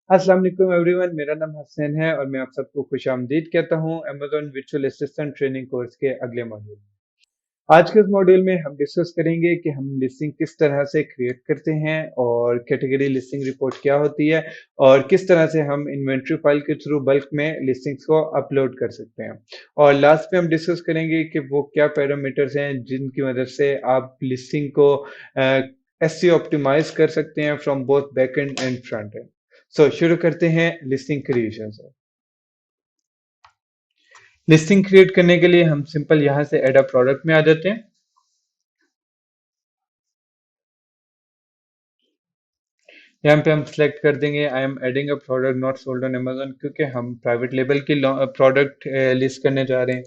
अस्सलाम वालेकुम एवरीवन, मेरा नाम हसन है और मैं आप सबको खुशामदीद कहता हूँ Amazon virtual assistant training course के अगले मॉड्यूल में। आज के इस मॉड्यूल में हम डिस्कस करेंगे कि हम लिस्टिंग किस तरह से क्रिएट करते हैं और कैटेगरी लिस्टिंग रिपोर्ट क्या होती है और किस तरह से हम इन्वेंट्री फाइल के थ्रू बल्क में लिस्टिंग्स को अपलोड कर सकते हैं। और लास्ट में हम डिस्कस करेंगे कि वो क्या पैरामीटर्स हैं जिनकी मदद से आप लिस्टिंग को एसईओ ऑप्टिमाइज कर सकते हैं from both back and front end. शुरू करते हैं लिस्टिंग क्रिएशन से। लिस्टिंग क्रिएट करने के लिए हम सिंपल यहाँ से एड अ प्रोडक्ट में आ जाते हैं। यहाँ पे हम सिलेक्ट कर देंगे I am adding a product not sold on Amazon, क्योंकि हम प्राइवेट लेबल की प्रोडक्ट लिस्ट करने जा रहे हैं।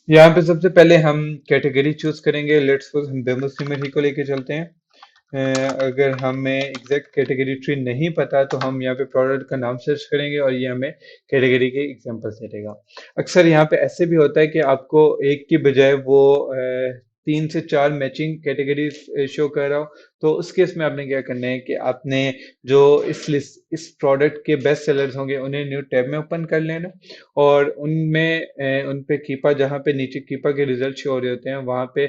यहाँ पे सबसे पहले हम कैटेगरी चूज करेंगे। लेट्स सपोज हम बेम्बू सिमर को लेके चलते हैं। अगर हमें एग्जैक्ट कैटेगरी ट्री नहीं पता तो हम यहाँ पे प्रोडक्ट का नाम सर्च करेंगे और ये हमें कैटेगरी के एग्जांपल दे देगा। अक्सर यहाँ पे ऐसे भी होता है कि आपको एक की बजाय वो 3 से 4 मैचिंग कैटेगरीज शो कर रहा हो। तो उस केस में आपने क्या करना है कि आपने जो इस प्रोडक्ट के बेस्ट सेलर्स होंगे उन्हें न्यू टैब में ओपन कर लेना और उनमें उन पे कीपा, जहाँ पे नीचे कीपा के रिजल्ट शो हो रहे होते हैं वहां पे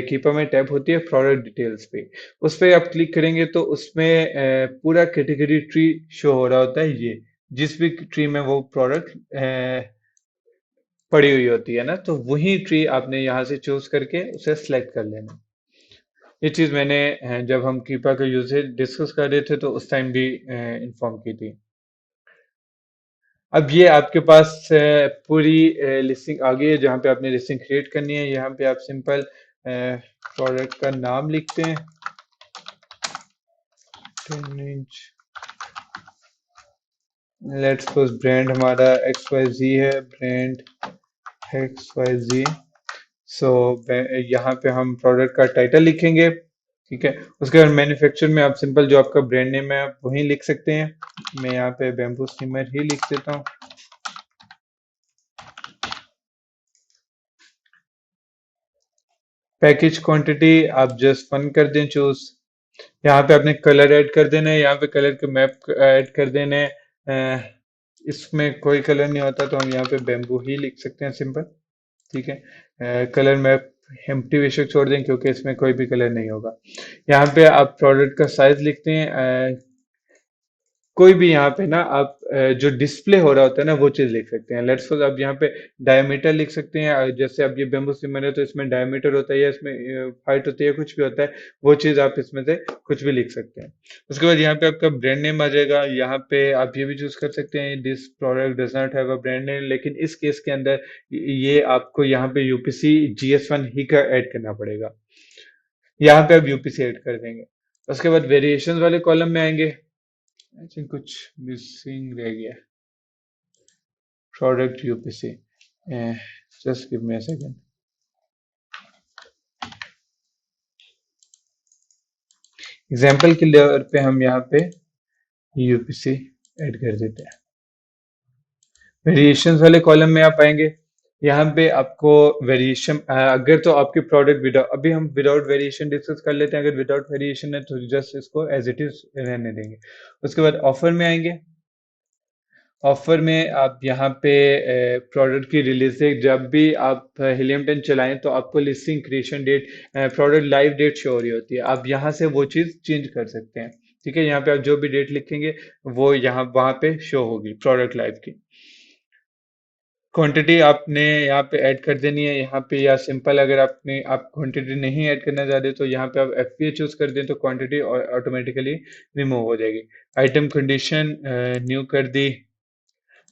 कीपा में टैब होती है प्रोडक्ट डिटेल्स पे। उस पे आप क्लिक करेंगे तो उसमें पूरा कैटेगरी ट्री शो हो रहा होता है। ये जिस भी ट्री में वो प्रोडक्ट पड़ी हुई होती है ना, तो वही ट्री आपने यहाँ से चूज करके उसे सिलेक्ट कर लेना। ये चीज मैंने जब हम कीपा के यूजेज डिस्कस कर रहे थे तो उस टाइम भी इन्फॉर्म की थी। अब ये आपके पास पूरी लिस्टिंग आ गई है जहाँ पे आपने लिस्टिंग क्रिएट करनी है। यहाँ पे आप सिंपल प्रोडक्ट का नाम लिखते हैं 10 इंच। लेट्स सपोज ब्रांड हमारा XYZ है, ब्रांड XYZ। सो यहाँ पे हम प्रोडक्ट का टाइटल लिखेंगे। ठीक है, उसके बाद मैन्युफैक्चर में आप सिंपल जो आपका ब्रांड नेम है आप वही लिख सकते हैं। मैं यहाँ पे बैम्बू स्टीमर ही लिख देता हूँ। पैकेज क्वांटिटी आप जस्ट 1 कर दें चूज। यहाँ पे आपने कलर ऐड कर देना है, यहाँ पे कलर के मैप ऐड कर देने हैं। इसमें कोई कलर नहीं होता तो हम यहाँ पे बैम्बू ही लिख सकते हैं सिंपल। ठीक है, कलर मैप एम्प्टी बेशक छोड़ दें क्योंकि इसमें कोई भी कलर नहीं होगा। यहाँ पे आप प्रोडक्ट का साइज लिखते हैं। कोई भी यहाँ पे ना आप जो डिस्प्ले हो रहा होता है ना वो चीज लिख सकते हैं। लेट्स सपोज आप यहाँ पे डायमीटर लिख सकते हैं। जैसे अब ये बेम्बू सिमर है तो इसमें डायमीटर होता है या इसमें हाइट होती है, कुछ भी होता है, वो चीज आप इसमें से कुछ भी लिख सकते हैं। उसके बाद यहाँ पे आपका ब्रांड नेम आ जाएगा। यहाँ पे आप ये भी चूज कर सकते हैं this product does not have a brand name, लेकिन इस केस के अंदर ये आपको यहाँ पे यूपीसी GS1 ही का ऐड करना पड़ेगा। यहाँ पे आप यूपीसी ऐड कर देंगे। उसके बाद वेरिएशन वाले कॉलम में आएंगे। आई थिंक कुछ मिसिंग रह गया। Product UPC, just give me a second. Example के लेवल पे हम यहाँ पे यूपीसी ऐड कर देते हैं। वेरिएशंस वाले कॉलम में आप आएंगे। यहाँ पे आपको वेरिएशन, अगर तो आपके प्रोडक्ट विदाउट, अभी हम विदाउट वेरिएशन डिस्कस कर लेते हैं। अगर विदाउट वेरिएशन है तो जस्ट इसको एज इट इज रहने देंगे। उसके बाद ऑफर में आएंगे। ऑफर में आप यहाँ पे प्रोडक्ट की रिलीज डेट, जब भी आप हीलियम 10 चलाएं तो आपको listing creation date, product live date show हो रही होती है। आप यहाँ से वो चीज़ चेंज कर सकते हैं। ठीक है, यहाँ पे आप जो भी डेट लिखेंगे वो यहाँ वहाँ पे शो होगी प्रोडक्ट लाइव की। क्वांटिटी आपने यहाँ पे ऐड कर देनी है यहाँ पे, या सिंपल अगर आप क्वांटिटी नहीं ऐड करना चाहते तो यहाँ पे आप FBA चूज कर दें तो क्वांटिटी ऑटोमेटिकली रिमूव हो जाएगी। आइटम कंडीशन न्यू कर दी।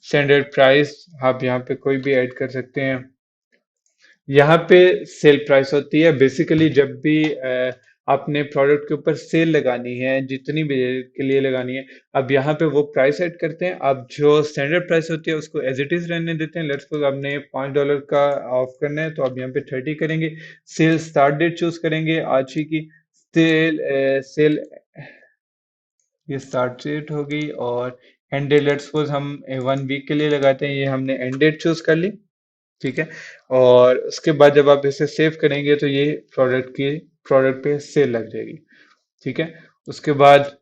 स्टैंडर्ड प्राइस आप यहाँ पे कोई भी ऐड कर सकते हैं। यहाँ पे सेल प्राइस होती है बेसिकली जब भी आपने प्रोडक्ट के ऊपर सेल लगानी है, जितनी भी के लिए लगानी है, अब यहाँ पे वो प्राइस ऐड करते हैं। अब जो स्टैंडर्ड प्राइस होती है उसको एज इट इज रहने देते हैं। लेट्स सपोज आपने $5 का ऑफ करना है तो आप यहाँ पे 30 करेंगे। सेल स्टार्ट डेट चूज करेंगे आज ही की। सेल ये स्टार्ट डेट होगी और एंड डेट लेट्स सपोज हम 1 वीक के लिए लगाते हैं, ये हमने एंड डेट चूज कर ली। ठीक है, और उसके बाद जब आप इसे सेव करेंगे तो ये प्रोडक्ट की प्रोडक्ट पे सेल लग जाएगी। ठीक है, उसके बाद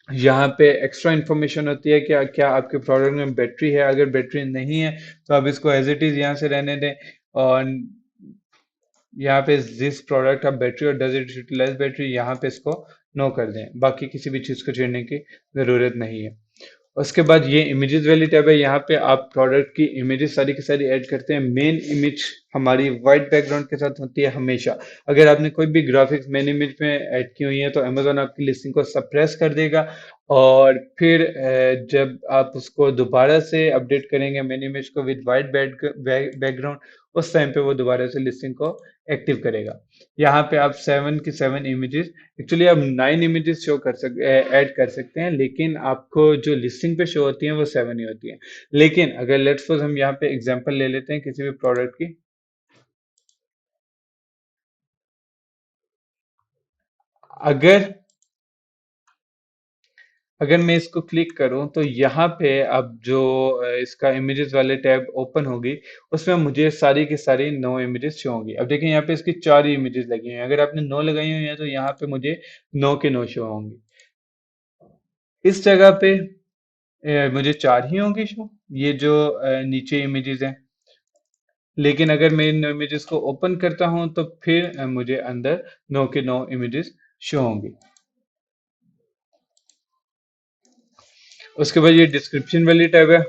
यहाँ पे एक्स्ट्रा इन्फॉर्मेशन होती है कि क्या आपके प्रोडक्ट में बैटरी है। अगर बैटरी नहीं है तो आप इसको एज इट इज यहाँ से रहने दें, और यहाँ पे दिस प्रोडक्ट आप बैटरी और डज इट यूटिलाइज बैटरी यहाँ पे इसको नो कर दें, बाकी किसी भी चीज़ को छेड़ने की ज़रूरत नहीं है। उसके बाद ये इमेजेस वाली टैब है, यहाँ पे आप प्रोडक्ट की इमेजेस सारी की सारी ऐड करते हैं। मेन इमेज हमारी वाइट बैकग्राउंड के साथ होती है हमेशा। अगर आपने कोई भी ग्राफिक्स मेन इमेज में ऐड की हुई है तो अमेजोन आपकी लिस्टिंग को सप्रेस कर देगा, और फिर जब आप उसको दोबारा से अपडेट करेंगे मेन इमेज को विद वाइट बैकग्राउंड, उस टाइम पे वो दोबारा से लिस्टिंग को एक्टिव करेगा। यहाँ पे आप 7 की 7 इमेजेस, एक्चुअली आप 9 इमेजेस शो कर ऐड कर सकते हैं, लेकिन आपको जो लिस्टिंग पे शो होती हैं वो 7 ही होती हैं। लेकिन अगर लेट्स सपोज हम यहाँ पे एग्जांपल ले लेते हैं किसी भी प्रोडक्ट की, अगर अगर मैं इसको क्लिक करूं तो यहाँ पे अब जो इसका इमेजेस वाले टैब ओपन होगी, उसमें मुझे सारी की सारी 9 इमेजेस शो होंगी। अब देखिए यहाँ पे इसकी 4 ही इमेजेस लगी हुई हैं, अगर आपने 9 लगाई हुई हैं तो यहाँ पे मुझे 9 के 9 शो होंगी। इस जगह पे मुझे 4 ही होंगी शो, ये जो नीचे इमेजेस हैं। लेकिन अगर मैं इन इमेजेस को ओपन करता हूं तो फिर मुझे अंदर 9 के 9 इमेजेस शो होंगी। उसके बाद ये डिस्क्रिप्शन वाली टैब है,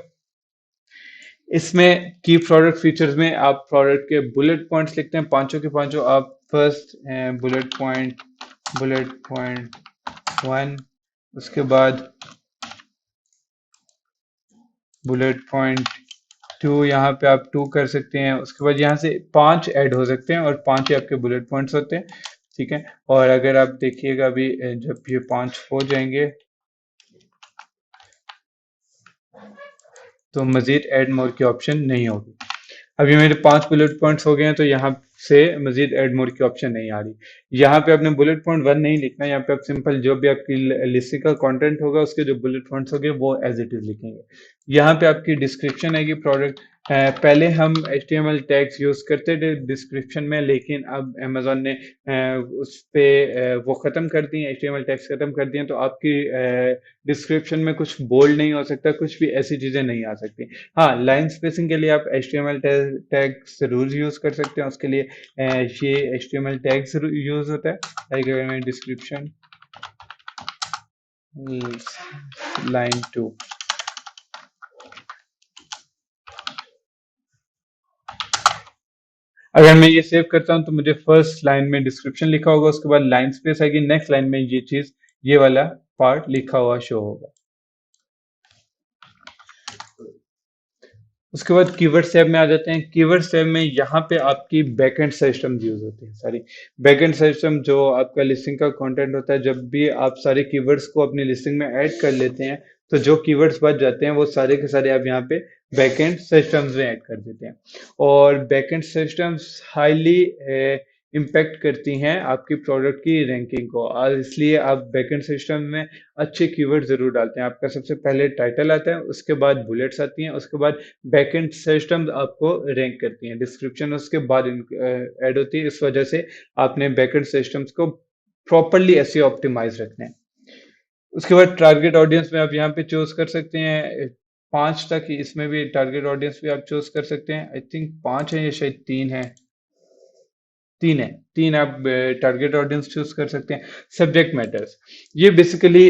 इसमें की प्रोडक्ट फीचर्स में आप प्रोडक्ट के बुलेट पॉइंट्स लिखते हैं, पांचों के पांचों। आप फर्स्ट बुलेट पॉइंट 1, उसके बाद बुलेट पॉइंट 2, यहाँ पे आप 2 कर सकते हैं। उसके बाद यहाँ से 5 ऐड हो सकते हैं, और 5 ही आपके बुलेट पॉइंट्स होते हैं। ठीक है, और अगर आप देखिएगा अभी जब ये 5 हो जाएंगे तो मजीद ऐड मोर की ऑप्शन नहीं होगी। अभी मेरे 5 बुलेट पॉइंट्स हो गए हैं, तो यहाँ से मजीद ऐड मोर की ऑप्शन नहीं आ रही। यहाँ पे आपने बुलेट पॉइंट 1 नहीं लिखना, यहाँ पे आप सिंपल जो भी आपकी लिस्ट का कंटेंट होगा उसके जो बुलेट पॉइंट्स होंगे वो एज इट इज लिखेंगे। यहाँ पे आपकी डिस्क्रिप्शन आएगी प्रोडक्ट। पहले हम HTML टैग्स यूज करते थे डिस्क्रिप्शन में, लेकिन अब अमेजोन ने उस पे वो खत्म कर दिए, HTML टैग्स खत्म कर दिए, तो आपकी डिस्क्रिप्शन में कुछ बोल्ड नहीं हो सकता, कुछ भी ऐसी चीजें नहीं आ सकती। हाँ, लाइन स्पेसिंग के लिए आप HTML टैग्स जरूर यूज कर सकते हैं। उसके लिए ये HTML टैग्स यूज होता है, लाइक अगर मैं डिस्क्रिप्शन लाइन 2, अगर मैं ये सेव करता हूं तो मुझे फर्स्ट लाइन में डिस्क्रिप्शन लिखा होगा, उसके बाद लाइन स्पेस आएगी, नेक्स्ट लाइन में ये चीज, ये वाला पार्ट लिखा हुआ शो होगा। उसके बाद कीवर्ड टैब में आ जाते हैं। कीवर्ड टैब में यहाँ पे आपकी बैकएंड सिस्टम यूज होती है सारी। बैकएंड सिस्टम जो आपका लिस्टिंग का कंटेंट होता है, जब भी आप सारे कीवर्ड्स को अपनी लिस्टिंग में ऐड कर लेते हैं तो जो कीवर्ड्स बच जाते हैं वो सारे के सारे आप यहाँ पे बैकएंड सिस्टम्स में ऐड कर देते हैं। और बैकएंड सिस्टम्स हाईली इम्पैक्ट करती हैं आपकी प्रोडक्ट की रैंकिंग को, और इसलिए आप बैकएंड सिस्टम में अच्छे कीवर्ड जरूर डालते हैं। आपका सबसे पहले टाइटल आता है, उसके बाद बुलेट्स आती हैं, उसके बाद बैकएंड सिस्टम आपको रैंक करती हैं, डिस्क्रिप्शन उसके बाद ऐड होती है। इस वजह से आपने बैकएंड सिस्टम्स को प्रॉपरली ऐसे ऑप्टिमाइज रखने हैं। उसके बाद टारगेट ऑडियंस में आप यहाँ पे चूज कर सकते हैं 5 तक, इसमें भी टारगेट ऑडियंस भी आप चूज कर सकते हैं। आई थिंक 5 है या शायद 3 है, 3 है। 3 आप टारगेट ऑडियंस चूज कर सकते हैं। सब्जेक्ट मैटर्स, ये बेसिकली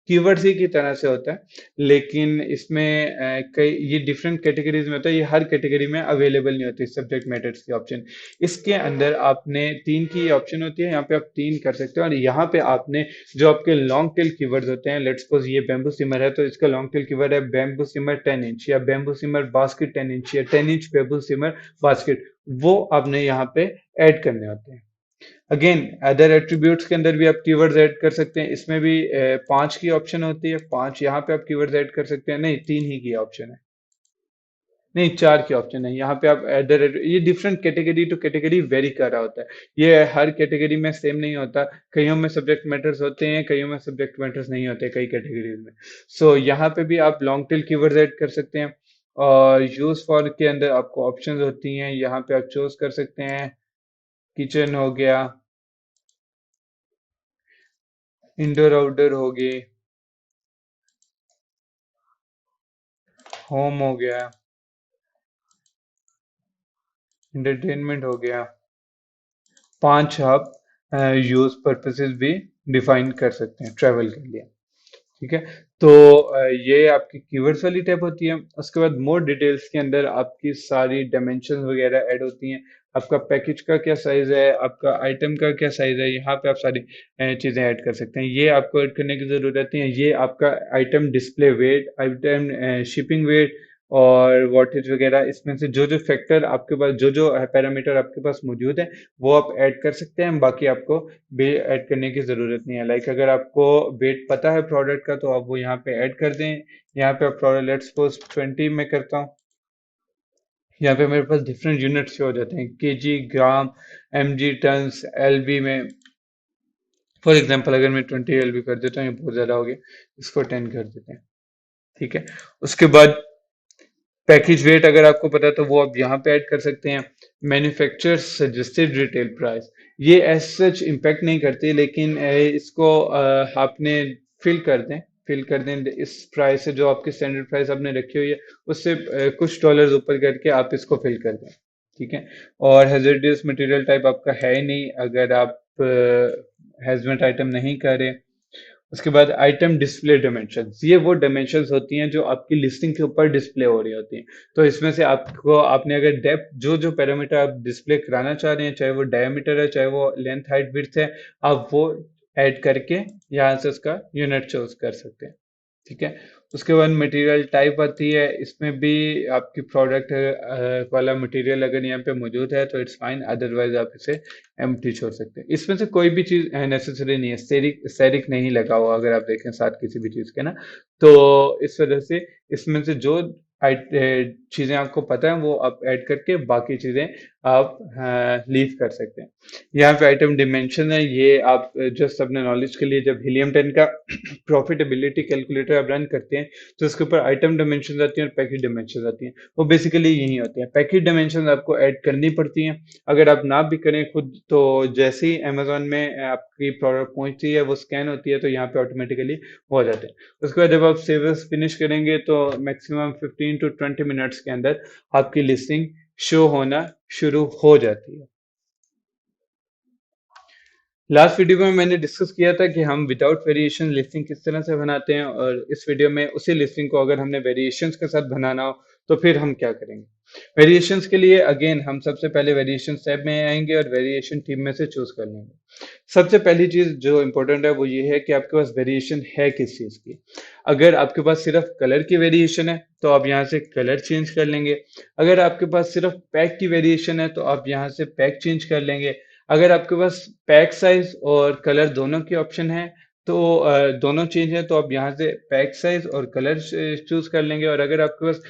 कीवर्ड्स ही की तरह से होता है, लेकिन इसमें कई ये डिफरेंट कैटेगरीज में होता है, ये हर कैटेगरी में अवेलेबल नहीं होती सब्जेक्ट मैटर्स की ऑप्शन। इसके अंदर आपने 3 की ऑप्शन होती है, यहाँ पे आप 3 कर सकते हो, और यहाँ पे आपने जो आपके लॉन्ग टेल कीवर्ड्स होते हैं, लेट्स सपोज ये बैम्बू सिमर है तो इसका लॉन्ग टेल कीवर्ड है बैम्बू सिमर 10 इंच, या बैम्बू सिमर बास्केट 10 इंच, या 10 इंच बैम्बू सिमर बास्केट, वो आपने यहाँ पे ऐड करने होते हैं। अगेन अदर एट्रीब्यूट्स के अंदर भी आप कीवर्ड्स ऐड कर सकते हैं, इसमें भी 5 की ऑप्शन होती है, 5 यहाँ पे आप कीवर्ड्स ऐड कर सकते हैं, नहीं 3 ही की ऑप्शन है, नहीं 4 की ऑप्शन है। यहाँ पे आप अदर, ये different category two category very कर रहा होता है, ये हर कैटेगरी में सेम नहीं होता। कईयों में सब्जेक्ट मैटर्स होते हैं, कईयों में सब्जेक्ट मैटर्स नहीं होते कई कैटेगरीज में। सो यहाँ पे भी आप लॉन्ग टेल कीवर्ड्स ऐड कर सकते हैं, और यूज फॉर के अंदर आपको ऑप्शंस होती हैं, यहाँ पे आप चूज कर सकते हैं किचन हो गया, इंडोर आउटडोर हो गई, होम हो गया, एंटरटेनमेंट हो गया। 5 आप यूज पर्पसेस भी डिफाइन कर सकते हैं ट्रैवल के लिए। ठीक है। तो ये आपकी कीवर्ड्स वाली टैब होती है। उसके बाद मोर डिटेल्स के अंदर आपकी सारी डायमेंशन वगैरह ऐड होती हैं। आपका पैकेज का क्या साइज है, आपका आइटम का क्या साइज है, यहाँ पे आप सारी चीजें ऐड कर सकते हैं। ये आपको ऐड करने की जरूरत नहीं है। ये आपका item display weight, item shipping weight और वॉटेज वगैरह, इसमें से जो जो फैक्टर आपके पास, जो जो पैरामीटर आपके पास मौजूद है, वो आप ऐड कर सकते हैं। बाकी आपको भी ऐड करने की जरूरत नहीं है। लाइक अगर आपको वेट पता है प्रोडक्ट का, तो आप वो यहाँ पे ऐड कर दें। यहाँ पे आप प्रोडक्ट लेट्स सपोज 20 में करता हूँ। यहाँ पे मेरे पास डिफरेंट यूनिट शो हो जाते हैं, केजी, ग्राम, एमजी, टन्स, एलबी में। फॉर एग्जांपल अगर मैं 20 एलबी कर देता हूँ, ये बहुत ज्यादा हो गया, इसको 10 कर देते हैं। ठीक है। उसके बाद पैकेज वेट अगर आपको पता है तो वो आप यहाँ पे ऐड कर सकते हैं। मैन्युफैक्चरर सजेस्टेड रिटेल प्राइस, ये एज सच इम्पैक्ट नहीं करती, लेकिन इसको आपने फिल कर दें, फिल कर दें इस प्राइस से, जो आपकी स्टैंडर्ड प्राइस आपने रखी हुई है उससे कुछ डॉलर्स ऊपर करके आप इसको फिल कर दें। ठीक है। और हैजर्डियस मटेरियल टाइप आपका है ही नहीं अगर आप हैजमेट आइटम नहीं करें। उसके बाद आइटम डिस्प्ले डायमेंशंस, ये वो डायमेंशंस होती हैं जो आपकी लिस्टिंग के ऊपर डिस्प्ले हो रही होती हैं। तो इसमें से आपको, आपने अगर डेप्थ, जो जो पैरामीटर आप डिस्प्ले कराना चाह रहे हैं, चाहे वो डायमीटर है, चाहे वो लेंथ हाइट विड्थ है, आप वो ऐड करके यहाँ से उसका यूनिट चूज कर सकते हैं। ठीक है। उसके बाद मटेरियल टाइप आती है। इसमें भी आपकी प्रोडक्ट वाला मटेरियल अगर यहाँ पे मौजूद है तो इट्स फाइन, अदरवाइज आप इसे एम्प्टी छोड़ सकते हैं। इसमें से कोई भी चीज नेसेसरी नहीं है, स्टेरिक स्टेरिक नहीं लगा हुआ अगर आप देखें साथ किसी भी चीज के ना। तो इस वजह से इसमें से जो चीजें आपको पता है वो आप ऐड करके बाकी चीजें आप लीव कर सकते हैं। यहाँ पे आइटम डिमेंशन है, ये आप जस्ट अपने नॉलेज के लिए, जब हीलियम 10 का प्रॉफिटेबिलिटी कैलकुलेटर आप रन करते हैं तो उसके ऊपर आइटम डायमेंशन आती हैं और पैकेज डायमेंशन आती हैं। वो बेसिकली यही होती हैं। पैकेज डायमेंशन आपको ऐड करनी पड़ती हैं। अगर आप ना भी करें खुद, तो जैसे ही अमेजोन में आपकी प्रोडक्ट पहुंचती है, वो स्कैन होती है, तो यहाँ पे ऑटोमेटिकली हो जाते हैं। उसके बाद जब आप सेवर्स फिनिश करेंगे तो मैक्सिमम 15 to 20 मिनट्स के अंदर आपकी लिस्टिंग शो होना शुरू हो जाती है। लास्ट वीडियो में मैंने डिस्कस किया था कि हम विदाउट वेरिएशन लिस्टिंग किस तरह से बनाते हैं, और इस वीडियो में उसी लिस्टिंग को अगर हमने वेरिएशंस के साथ बनाना हो तो फिर हम क्या करेंगे। वेरिएशंस के लिए अगेन हम सबसे पहले वेरिएशन टैब में आएंगे और वेरिएशन टीम में से चूज कर लेंगे। सबसे पहली चीज जो इंपॉर्टेंट है वो ये है कि आपके पास वेरिएशन है किस चीज की। अगर आपके पास सिर्फ कलर की वेरिएशन है तो आप यहाँ से कलर चेंज कर लेंगे। अगर आपके पास सिर्फ पैक की वेरिएशन है तो आप यहाँ से पैक चेंज कर लेंगे। अगर आपके पास पैक साइज और कलर दोनों की ऑप्शन है तो दोनों चेंज है तो आप यहाँ से पैक साइज और कलर चूज कर लेंगे। और अगर आपके पास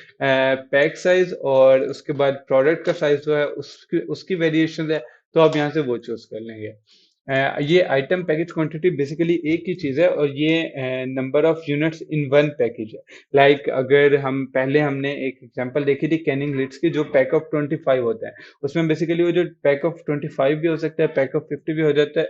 पैक साइज और उसके बाद प्रोडक्ट का साइज जो है उसकी उसकी वेरिएशन है तो आप यहाँ से वो चूज कर लेंगे। ये आइटम पैकेज क्वांटिटी बेसिकली एक ही चीज है, और ये number of units in one package है। लाइक अगर हम पहले हमने एक एग्जांपल देखी थी कैनिंग लिड्स की, जो पैक ऑफ 25 होता है, उसमें बेसिकली वो जो पैक ऑफ 25 भी हो सकता है, पैक ऑफ 50 भी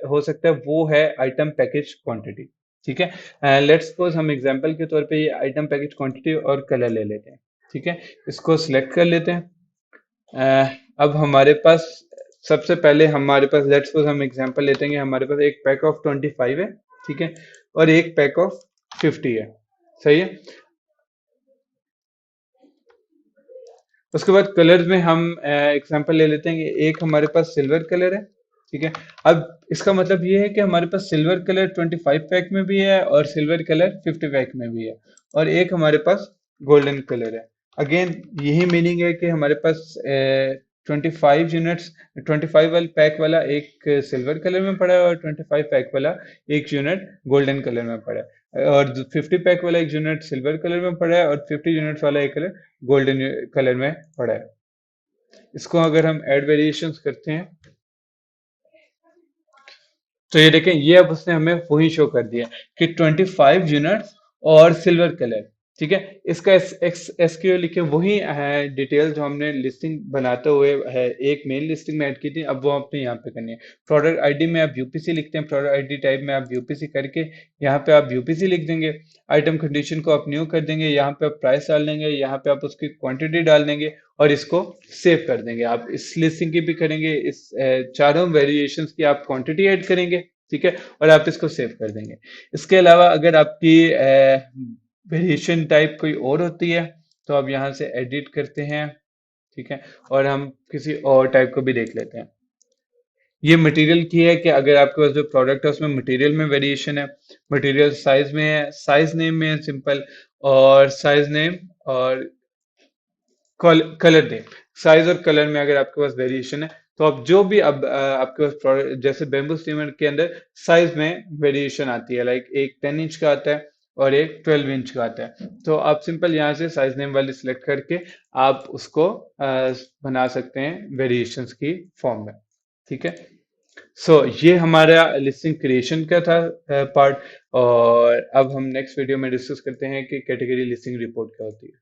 हो सकता है, वो है आइटम पैकेज क्वांटिटी। ठीक है। लेट्स सपोज हम एग्जांपल के तौर पे ये आइटम पैकेज क्वांटिटी और कलर ले लेते हैं। ठीक है। इसको सिलेक्ट कर लेते हैं। अब हमारे पास, सबसे पहले हमारे पास लेट्स सपोज हम एग्जांपल लेते हैं कि हमारे पास एक पैक ऑफ 25 है। ठीक है। और एक पैक ऑफ 50 है। सही है। उसके बाद कलर्स में हम एग्जांपल ले लेते हैं कि एक हमारे पास सिल्वर कलर है। ठीक है। अब इसका मतलब ये है कि हमारे पास सिल्वर कलर 25 पैक में भी है और सिल्वर कलर 50 पैक में भी है, और एक हमारे पास गोल्डन कलर है। अगेन यही मीनिंग है कि हमारे पास 25 यूनिट्स, 25 वाला पैक वाला एक सिल्वर कलर में पड़ा है और 25 पैक वाला एक यूनिट गोल्डन कलर में पड़ा है, और 50 पैक वाला एक यूनिट सिल्वर कलर में पड़ा है और 50 यूनिट्स वाला एक कलर गोल्डन कलर में पड़ा है। इसको अगर हम ऐड वेरिएशंस करते हैं तो ये देखें, ये अब उसने हमें वही शो कर दिया कि 25 यूनिट्स और सिल्वर कलर। ठीक है। इसका एसक्यूएल लिखे वही है डिटेल जो हमने लिस्टिंग बनाते हुए है एक मेन लिस्टिंग में ऐड की थी, अब वो आपने यहाँ पे करनी है। प्रोडक्ट आईडी में आप यूपीसी लिखते हैं, प्रोडक्ट आईडी टाइप में आप यूपीसी करके यहाँ पे आप यूपीसी लिख देंगे। आइटम कंडीशन को आप न्यू कर देंगे, यहाँ पे आप प्राइस डाल देंगे, यहाँ पे आप उसकी क्वांटिटी डाल देंगे और इसको सेव कर देंगे। आप इस लिस्टिंग की भी करेंगे, इस चारों वेरिएशंस की आप क्वांटिटी ऐड करेंगे, ठीक है, और आप इसको सेव कर देंगे। इसके अलावा अगर आपकी वेरिएशन टाइप कोई और होती है तो आप यहाँ से एडिट करते हैं, ठीक है, और हम किसी और टाइप को भी देख लेते हैं। ये मटेरियल की है कि अगर आपके पास जो प्रोडक्ट है उसमें मटेरियल में वेरिएशन है, मटेरियल साइज में है, साइज नेम में है सिंपल, और साइज नेम और कलर नेम, साइज और कलर में अगर आपके पास वेरिएशन है तो आप जो भी अब आपके पास प्रोडक्ट जैसे बेम्बू सीमेंट के अंदर साइज में वेरिएशन आती है, लाइक एक 10 इंच का आता है और एक 12 इंच का आता है, तो आप सिंपल यहाँ से साइज नेम वाली सिलेक्ट करके आप उसको बना सकते हैं वेरिएशंस की फॉर्म में, ठीक है। सो ये हमारा लिस्टिंग क्रिएशन का था पार्ट, और अब हम नेक्स्ट वीडियो में डिस्कस करते हैं कि कैटेगरी लिस्टिंग रिपोर्ट क्या होती है।